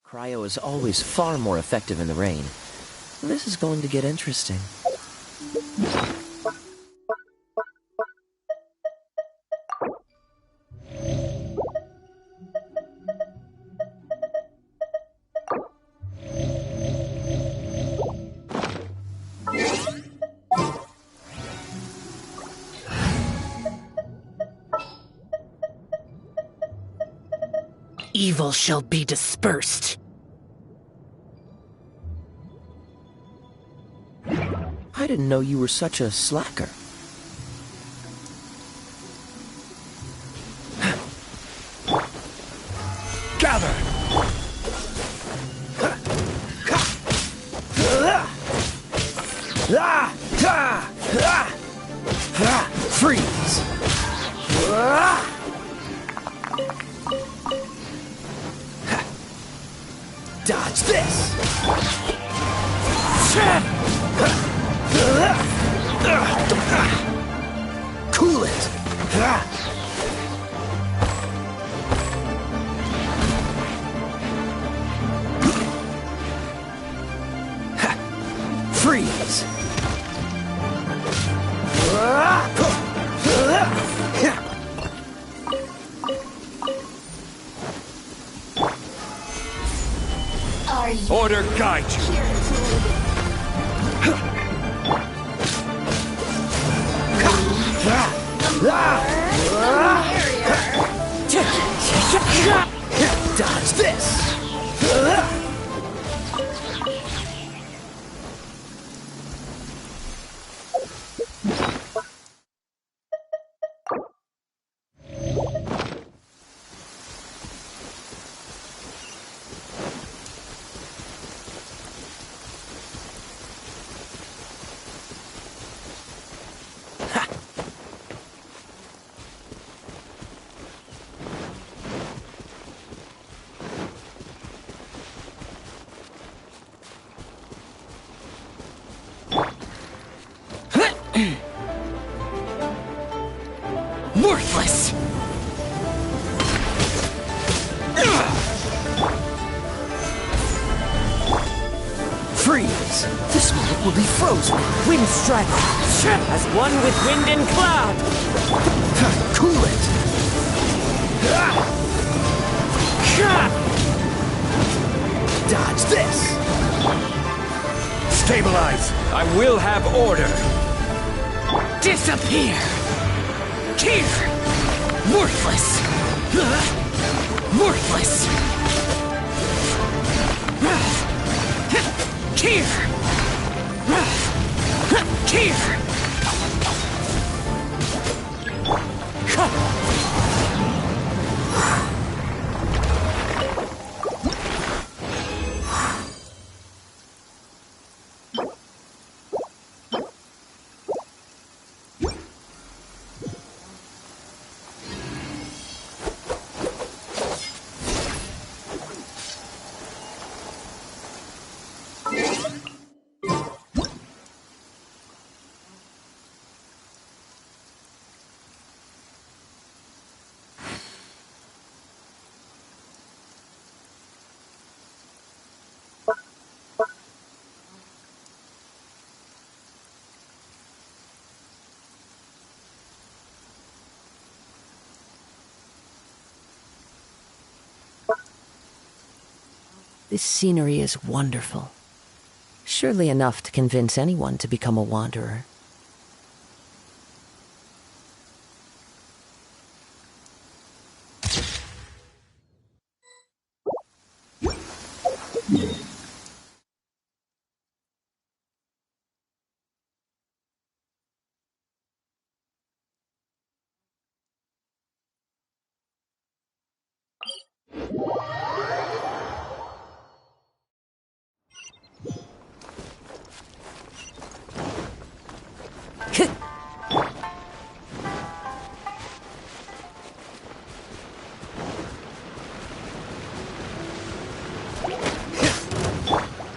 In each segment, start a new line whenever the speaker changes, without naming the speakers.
Cryo is always far more effective in the rain. This is going to get interesting.
Evil shall be dispersed.
I didn't know you were such a slacker.
Gather!
Freeze! Dodge this! Cool it! Freeze!
Order guide you!
Dodge this!
Worthless!
Freeze! This moment will be frozen!
Wind strike! As one with wind and cloud!
Cool it! Dodge this!
Stabilize! I will have order!
Disappear! Here! Worthless! Worthless! Here! Here!
This scenery is wonderful. Surely enough to convince anyone to become a wanderer.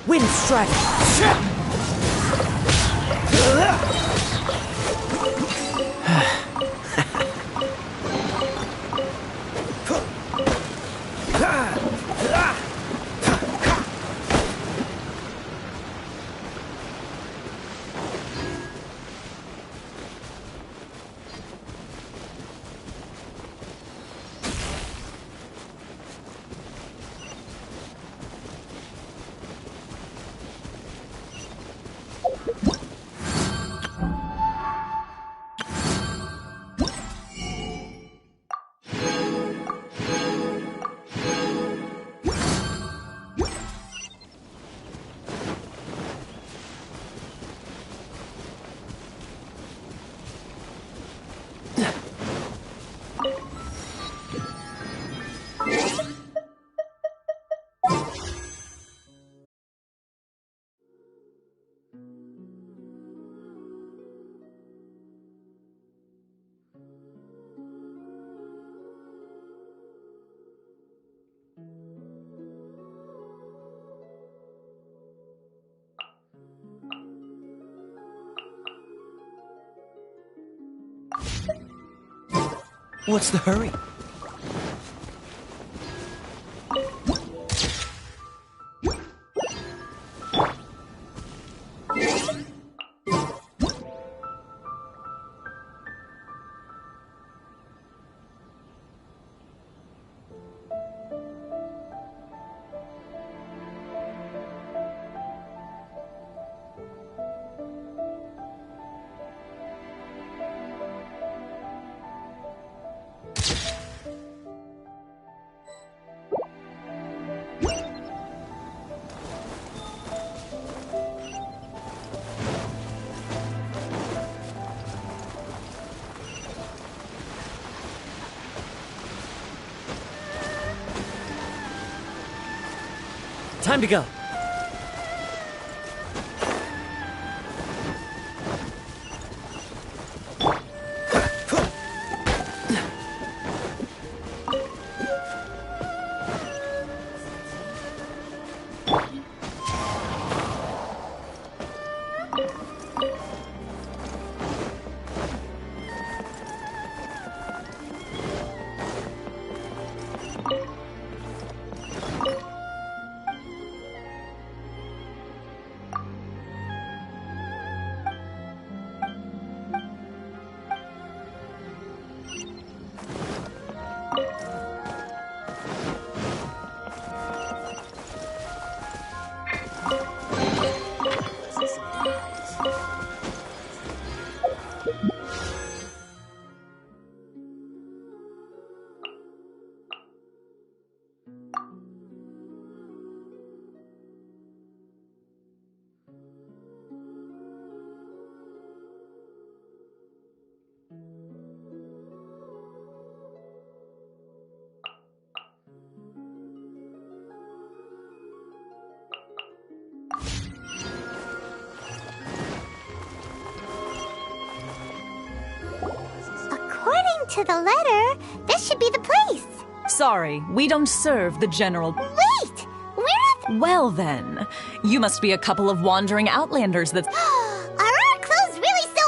Wind strike! What's the hurry? Time to go.
According to the letter, this should be the place.
Sorry, we don't serve the general.
Wait! We're at
Well then, you must be a couple of wandering outlanders that.
Are our clothes really so...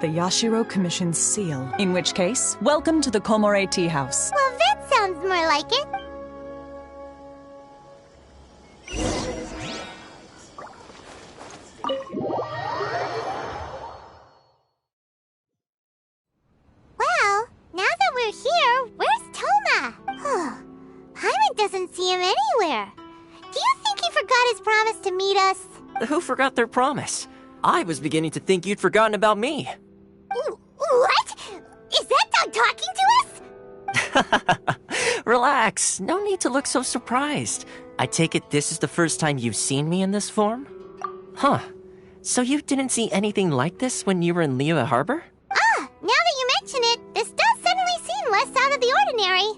The Yashiro Commission's seal. In which case, welcome to the Komore Tea House.
Well, that sounds more like it. Well, now that we're here, where's Toma? Paimon doesn't see him anywhere. Do you think he forgot his promise to meet us?
Who forgot their promise? I was beginning to think you'd forgotten about me.
What? Is that dog talking to us?
Relax. No need to look so surprised. I take it this is the first time you've seen me in this form? Huh. So you didn't see anything like this when you were in Liyue Harbor?
Now that you mention it, this does suddenly seem less out of the ordinary.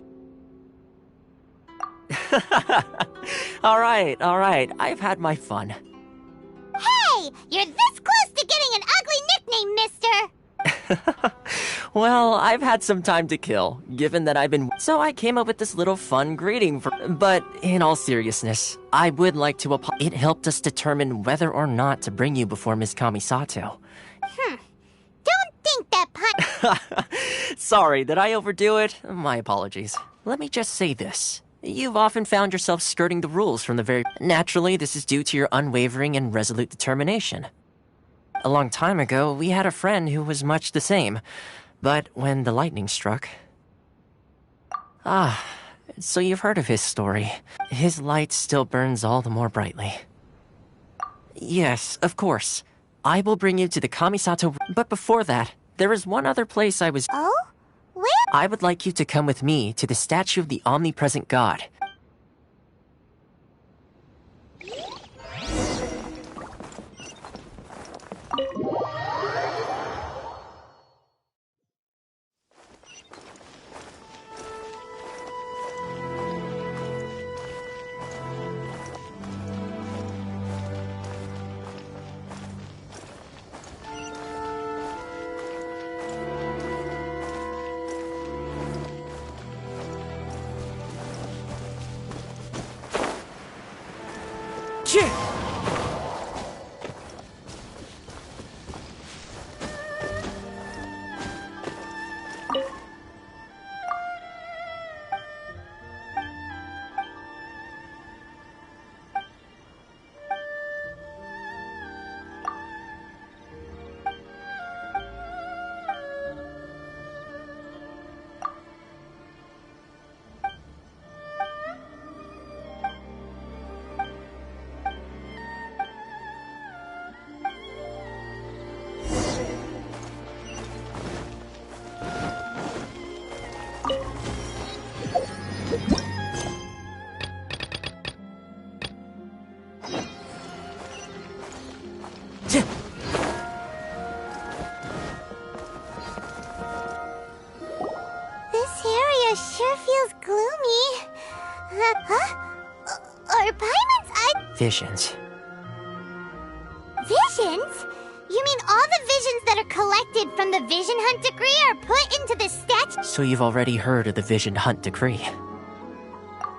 All right. I've had my fun.
Hey, you're this close to getting an ugly nickname, mister.
Well, I've had some time to kill, given that I've been... So I came up with this little fun greeting for... But in all seriousness, I would like to It helped us determine whether or not to bring you before Miss Kamisato.
Don't think that pun...
Sorry, did I overdo it? My apologies. Let me just say this. You've often found yourself skirting the rules from the very... Naturally, this is due to your unwavering and resolute determination. A long time ago, we had a friend who was much the same. But when the lightning struck... so you've heard of his story. His light still burns all the more brightly. Yes, of course. I will bring you to the Kamisato... But before that, there is one other place I was...
Oh? Where?
I would like you to come with me to the statue of the omnipresent god.
Huh? Are Paimon's eyes
Visions.
visions? You mean all the visions that are collected from the Vision Hunt decree are put into the statue?
So you've already heard of the Vision Hunt decree.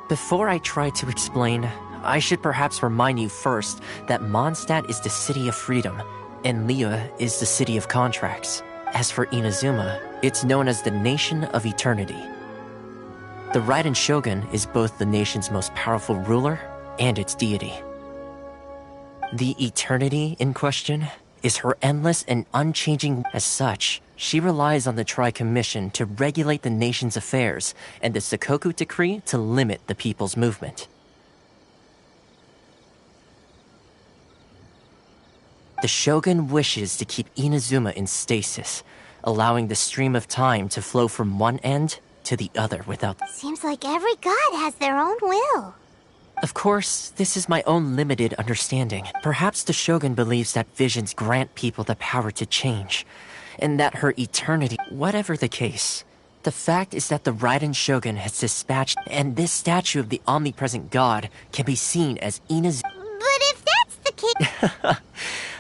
Before I try to explain, I should perhaps remind you first that Mondstadt is the city of freedom, and Liyue is the city of contracts. As for Inazuma, it's known as the Nation of Eternity. The Raiden Shogun is both the nation's most powerful ruler and its deity. The eternity in question is her endless and unchanging. As such, she relies on the Tri-Commission to regulate the nation's affairs and the Sakoku Decree to limit the people's movement. The Shogun wishes to keep Inazuma in stasis, allowing the stream of time to flow from one end to the other without...
Seems like every god has their own will.
Of course, this is my own limited understanding. Perhaps the Shogun believes that visions grant people the power to change, and that her eternity... Whatever the case, the fact is that the Raiden Shogun has dispatched, and this statue of the omnipresent god can be seen as Inazuma...
But if that's the case...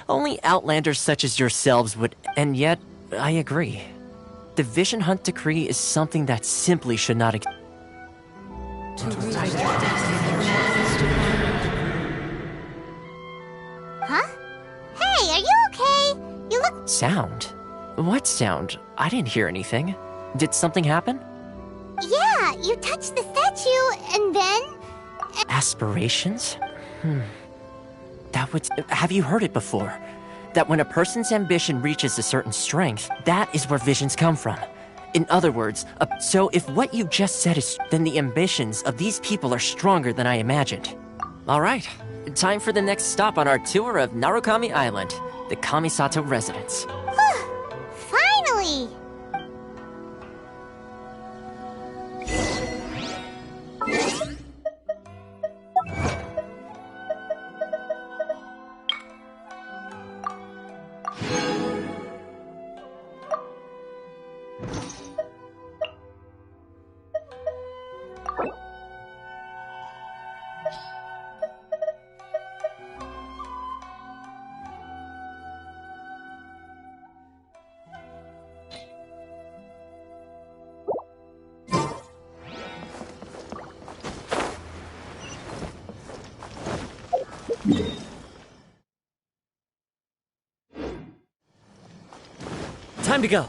Only outlanders such as yourselves would... And yet, I agree. The Vision Hunt Decree is something that simply should not...
Huh? Hey, are you okay? You look...
Sound? What sound? I didn't hear anything. Did something happen?
Yeah, you touched the statue, and then...
Aspirations? That would... Have you heard it before? That when a person's ambition reaches a certain strength, that is where visions come from. In other words, so if what you just said is... then the ambitions of these people are stronger than I imagined. Alright, time for the next stop on our tour of Narukami Island, the Kamisato residence.
Finally!
Time to go!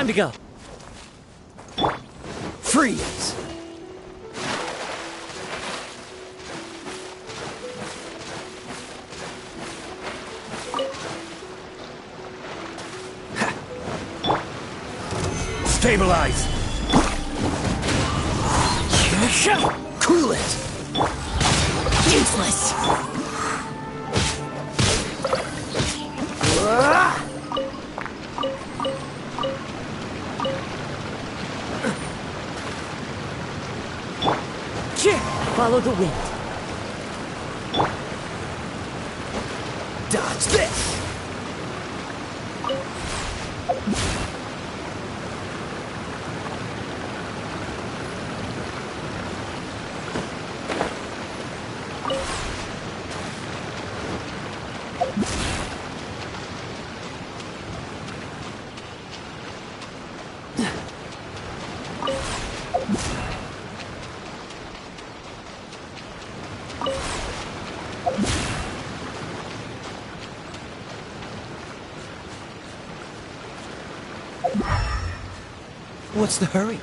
Time to go.
Freeze! Stabilize! Cool it!
Useless! Follow the wind.
Dodge this!
What's the hurry?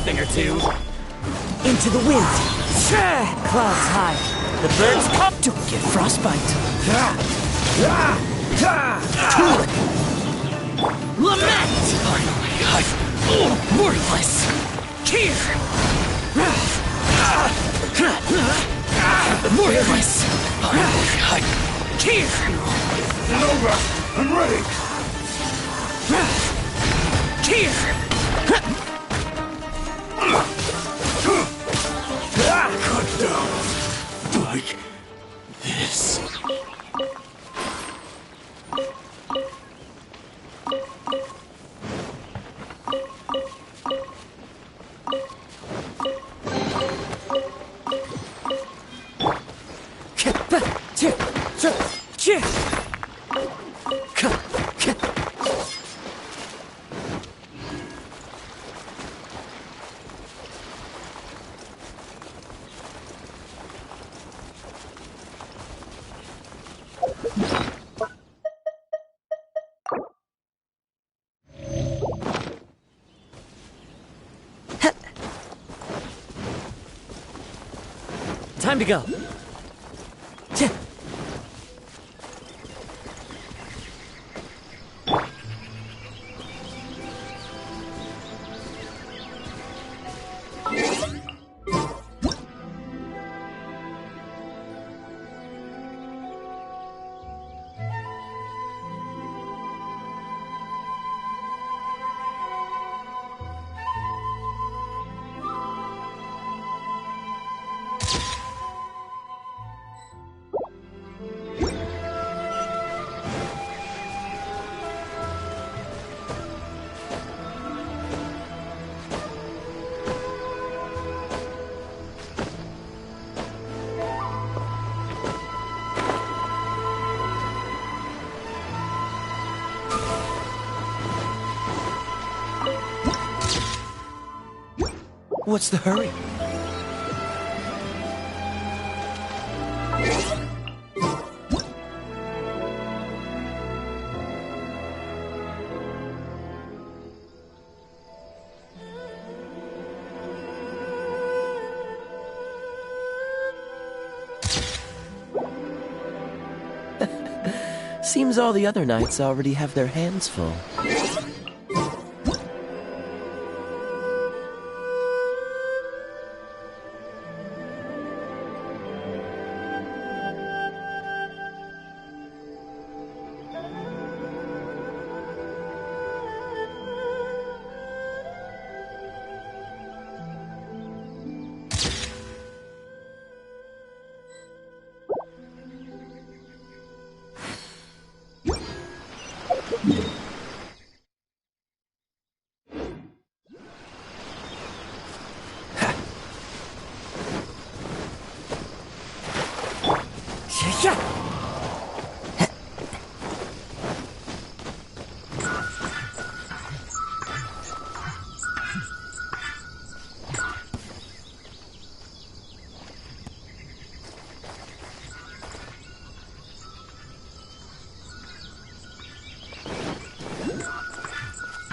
Thing or two.
Into the wind. Clouds high. The birds come. Don't get frostbite. Lament! Worthless! Here! Worthless! Here!
Nova, I'm ready!
Here!
Cut down like this.
Time to go. What's the hurry? Seems all the other knights already have their hands full.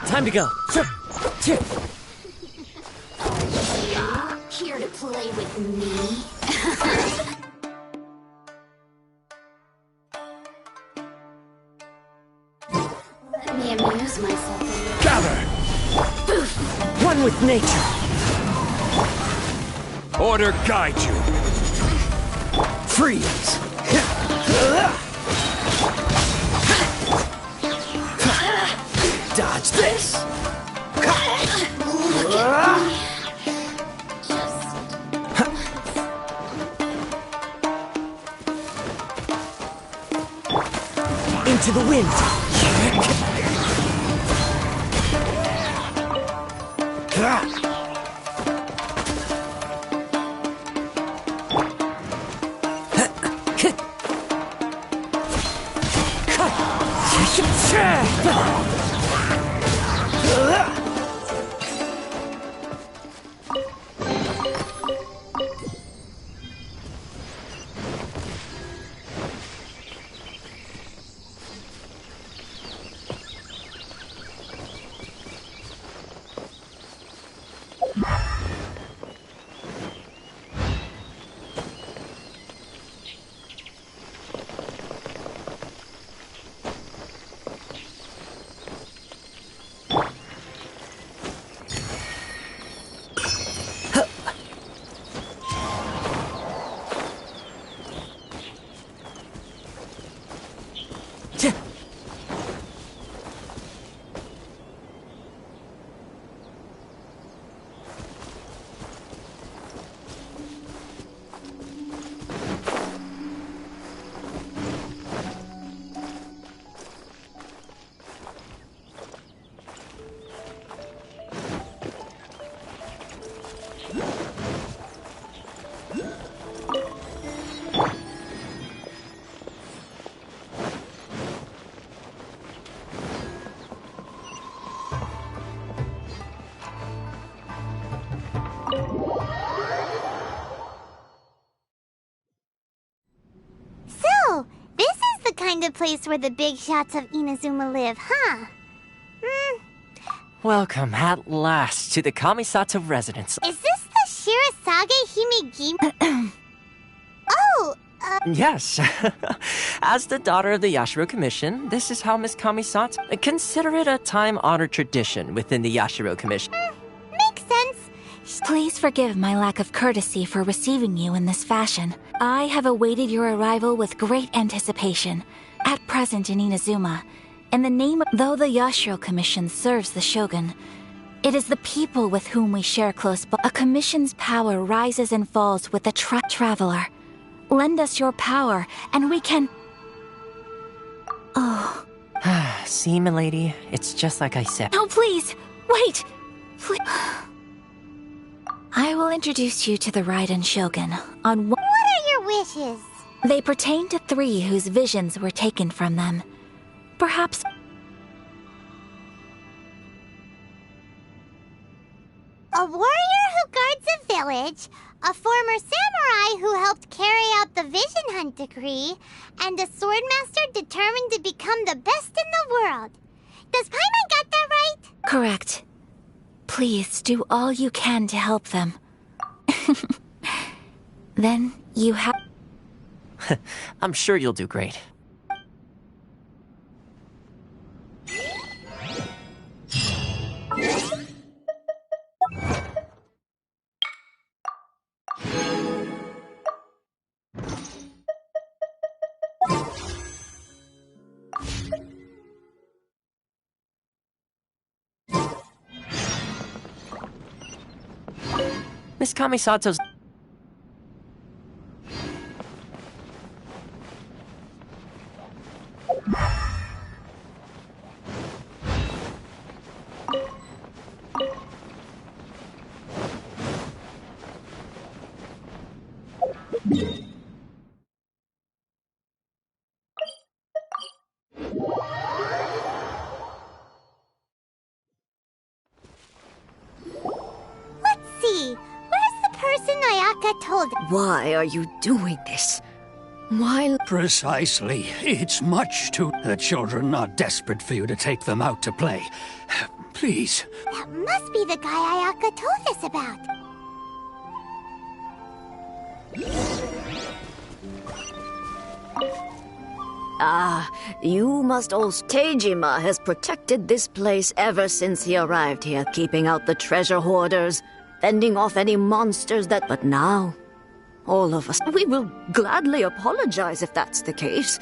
Time to go.
Here to play with me? Let me amuse myself a little.
Gather!
One with nature.
Order guide you.
Freeze. Dodge this. Into the wind.
So, this is the kind of place where the big shots of Inazuma live, huh?
Welcome at last to the Kamisato residence.
Is this the Shirazage Himegimi? Oh,
Yes. As the daughter of the Yashiro Commission, this is how Miss Kamisato... Consider it a time-honored tradition within the Yashiro Commission.
makes sense.
Please forgive my lack of courtesy for receiving you in this fashion. I have awaited your arrival with great anticipation. At present in Inazuma, in the name of... Though the Yashiro Commission serves the Shogun, it is the people with whom we share close bonds. A commission's power rises and falls with the traveler. Lend us your power, and we can... Oh...
See, milady, it's just like I said.
No, please! Wait! Please... I will introduce you to the Raiden Shogun on one...
What are your wishes?
They pertain to three whose visions were taken from them. Perhaps...
A warrior who guards a village, a former samurai who helped carry out the Vision Hunt decree, and a swordmaster determined to become the best in the world. Does Paimon got that right?
Correct. Please do all you can to help them. Then you have...
I'm sure you'll do great. Miss Kamisato's...
Let's see. Where's the person Ayaka told?
Why are you doing this? Why?
Precisely. It's much too... The children are desperate for you to take them out to play. Please.
That must be the guy Ayaka told us about.
You must also... Tejima has protected this place ever since he arrived here, keeping out the treasure hoarders, fending off any monsters that... But now, all of us, we will gladly apologize if that's the case.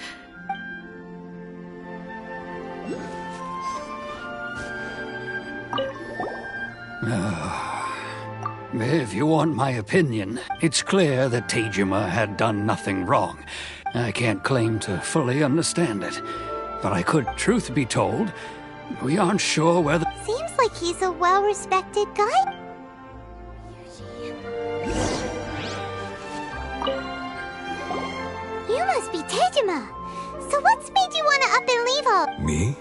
If you want my opinion, it's clear that Tejima had done nothing wrong. I can't claim to fully understand it, but I could, truth be told, we aren't sure whether...
Seems like he's a well-respected guy. You must be Tejima. So what's made you want to up and leave all?
Me?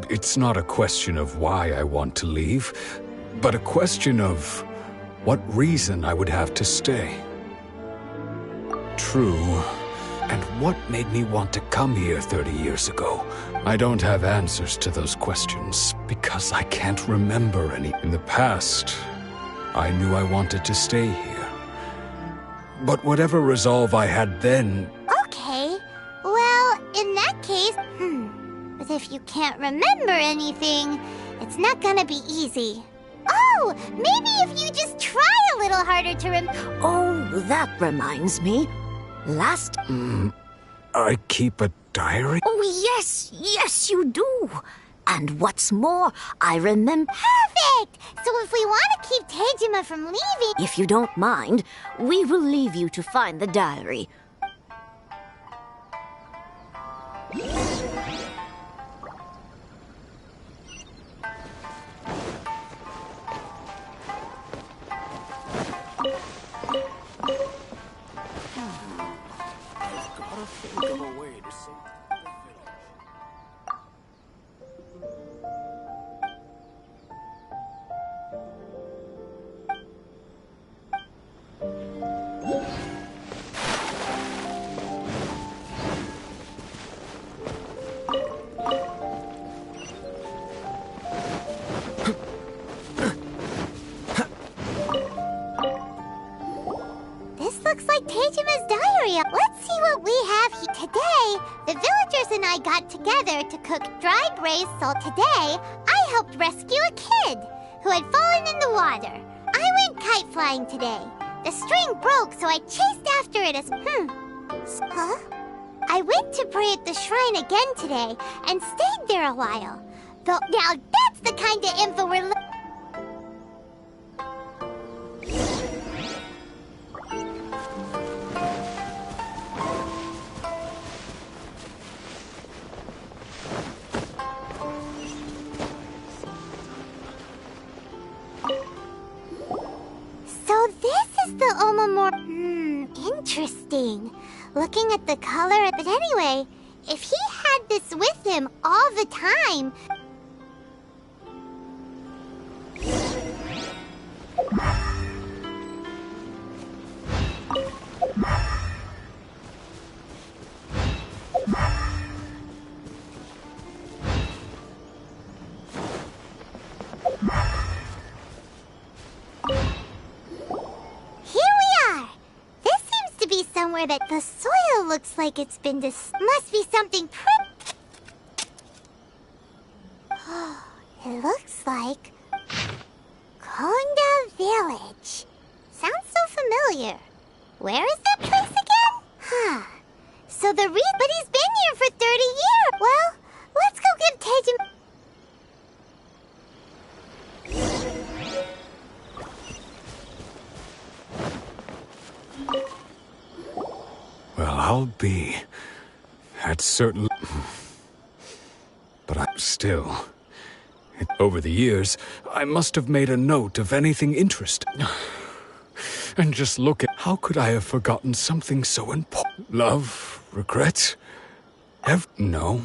It's not a question of why I want to leave, but a question of what reason I would have to stay. True. And what made me want to come here 30 years ago? I don't have answers to those questions, because I can't remember any. In the past, I knew I wanted to stay here. But whatever resolve I had then...
Okay. Well, in that case, But if you can't remember anything, it's not gonna be easy. Oh, maybe if you just try a little harder to
Oh, that reminds me. Last...
I keep a diary?
Oh, yes, you do. And what's more, I remember...
Perfect! So if we want to keep Tejima from leaving...
If you don't mind, we will leave you to find the diary.
Looks like Tejima's diary. Let's see what we have here. Today, the villagers and I got together to cook dry braised salt. Today, I helped rescue a kid who had fallen in the water. I went kite flying today. The string broke, so I chased after it as... Huh? I went to pray at the shrine again today and stayed there a while. Now that's the kind of info we're... So this is the Omamor... interesting. Looking at the color... But anyway, if he had this with him all the time... Somewhere that the soil looks like it's been must be something It looks like Konda Village. Sounds so familiar. Where is that place again? So but he's been here for 30 years. Well, let's go give Tejima...
Well, I'll be. That's certain. But I'm still. Over the years, I must have made a note of anything interesting. And just look at... How could I have forgotten something so important? Love, regret, No.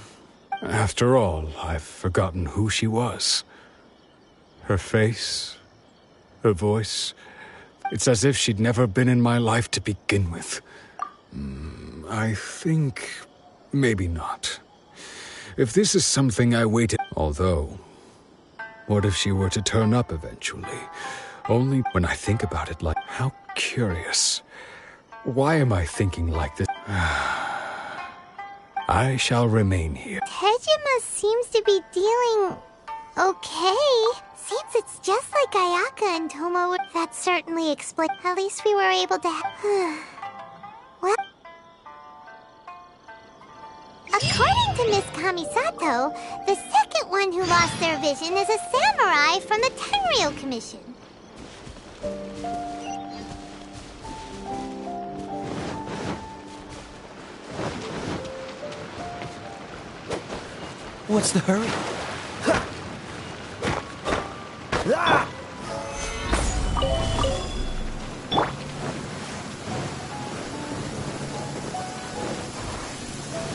After all, I've forgotten who she was. Her face, her voice. It's as if she'd never been in my life to begin with. I think maybe not. If this is something I waited... Although, what if she were to turn up eventually? Only when I think about it, like, how curious. Why am I thinking like this? I shall remain here.
Tejima seems to be dealing okay. Seems it's just like Ayaka and Tomo would... That certainly explains... At least we were able to... Well... According to Miss Kamisato, the second one who lost their vision is a samurai from the Tenryou Commission.
What's the hurry?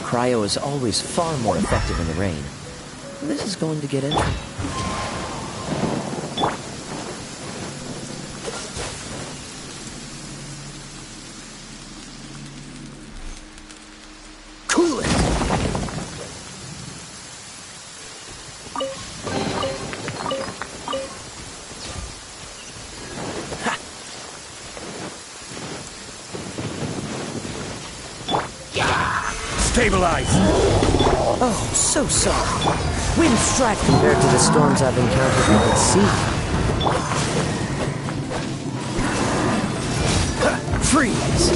Cryo is always far more effective in the rain. This is going to get interesting. Cool it!
Stabilize!
Oh, so sorry. Wind strike compared to the storms I've encountered by the sea.
Freeze!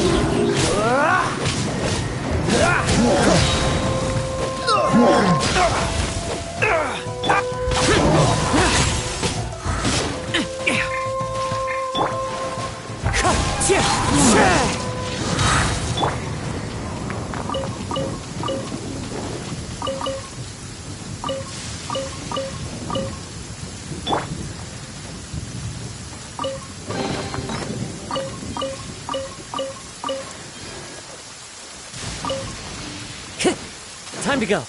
Time to go.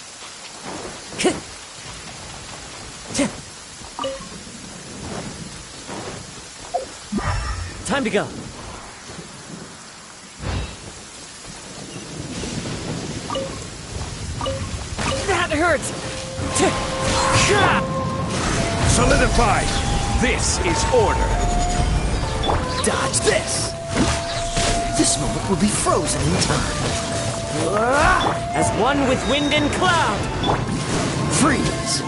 Time to go. That hurts.
Solidify! This is order.
Dodge this. This moment will be frozen in time. As one with wind and cloud. Freeze.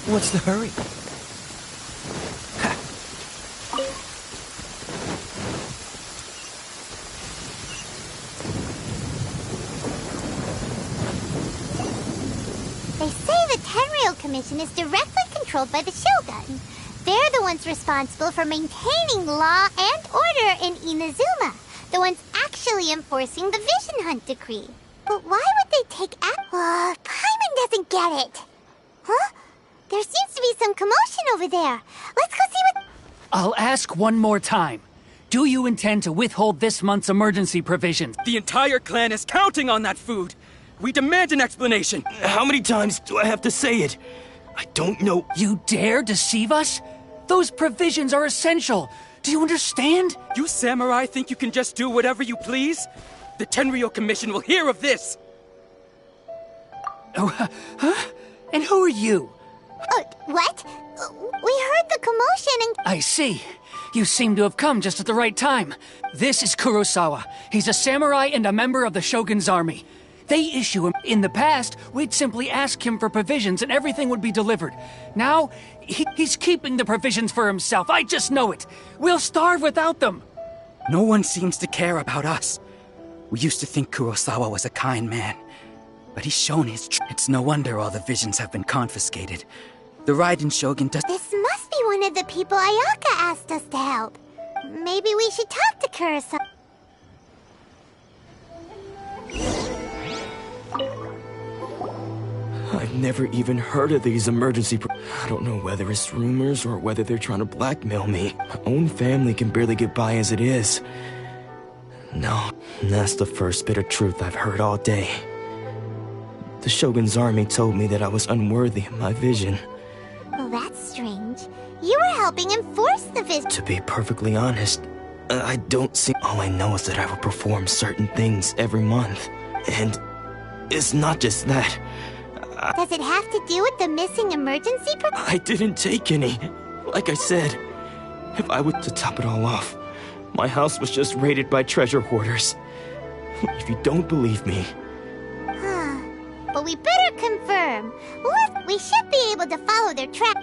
What's the hurry?
They say the Tenryou Commission is directly controlled by the Shogun. They're the ones responsible for maintaining law and order in Inazuma. The ones actually enforcing the Vision Hunt decree. But why would they take Paimon doesn't get it. Huh? There seems to be some commotion over there. Let's go see what...
I'll ask one more time. Do you intend to withhold this month's emergency provisions?
The entire clan is counting on that food! We demand an explanation!
How many times do I have to say it? I don't know.
You dare deceive us? Those provisions are essential. Do you understand?
You samurai think you can just do whatever you please? The Tenryou Commission will hear of this!
Oh, huh? And who are you?
What? We heard the commotion and...
I see. You seem to have come just at the right time. This is Kurosawa. He's a samurai and a member of the Shogun's army. They issue him. In the past, we'd simply ask him for provisions and everything would be delivered. Now, he's keeping the provisions for himself. I just know it. We'll starve without them.
No one seems to care about us. We used to think Kurosawa was a kind man, but he's shown his It's no wonder all the visions have been confiscated. The Raiden Shogun does-
This must be one of the people Ayaka asked us to help. Maybe we should talk to Kurosawa.
I've never even heard of these emergency I don't know whether it's rumors or whether they're trying to blackmail me. My own family can barely get by as it is. No, that's the first bit of truth I've heard all day. The Shogun's army told me that I was unworthy of my vision.
Well, that's strange. You were helping enforce the vision.
To be perfectly honest, I don't see. All I know is that I will perform certain things every month. And it's not just that.
Does it have to do with the missing emergency
I didn't take any. Like I said, if I were to top it all off, my house was just raided by treasure hoarders. If you don't believe me...
But we better confirm. Look, we should be able to follow their track.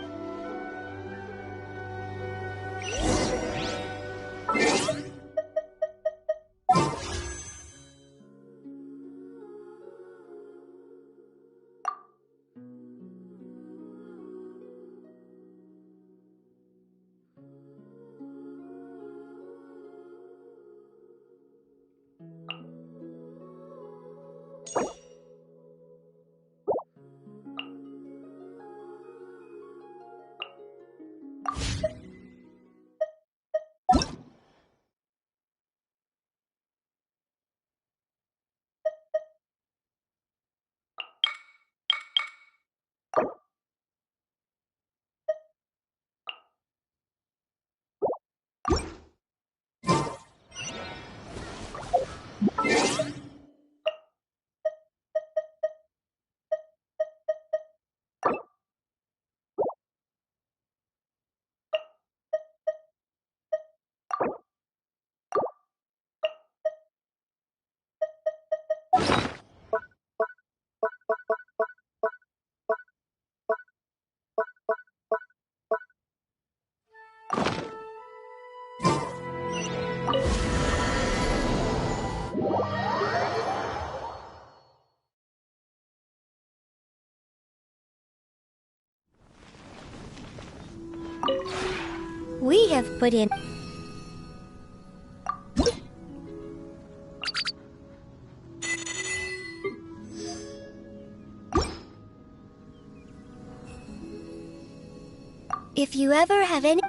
We have put in... If you ever have any...